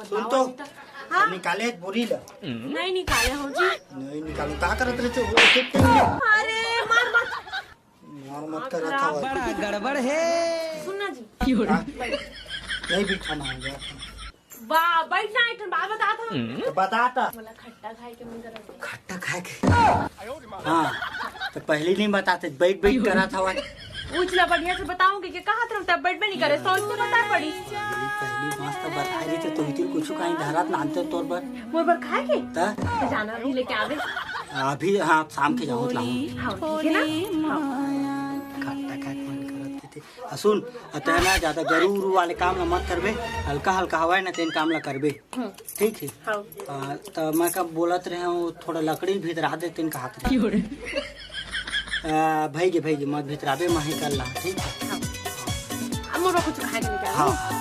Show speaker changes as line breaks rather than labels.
सुन तो निकाले बोरी ला
नहीं निकाले हो जी।
नहीं निकालो का करत रहे
अरे मार मत
मार मत कर था
बड़ा गड़बड़ है।
सुनना जी
नहीं बिठा ना गया
बा बैठना है बा बता था
तो बताता
बोला खट्टा खाए के मन करत है।
खट्टा खाए के हाँ तो पहले नहीं बताते बैठ बैठ करा था
पूछला बढ़िया से बताऊंगी कि कहाँ तरफ तब बैठ में नहीं करे सोच से बता पड़ी
पहली मस्त बता रही थी तुम तीन कुछ कहीं धरात नानते तोर पर
मोर पर खाए के
ता
तो जाना भी लेके आवे
अभी हाँ शाम के जाऊँ लाऊं
हाँ ठीक है ना
खट्टा खा के मन करत थे सुन अतः ना ज्यादा गरू उरू वाले काम ना मत करबे हल्का हल्का हवा ना तेन काम ला करबे ठीक है
हाँ
तो मैं कब बोलत रहे हूँ थोड़ा लकड़ी भीतर दे तेन का हाथ रहे भाई जी मत भीतर आबे मैं ही कर ला ठीक है
अब मोर कुछ खाए के नहीं
हाँ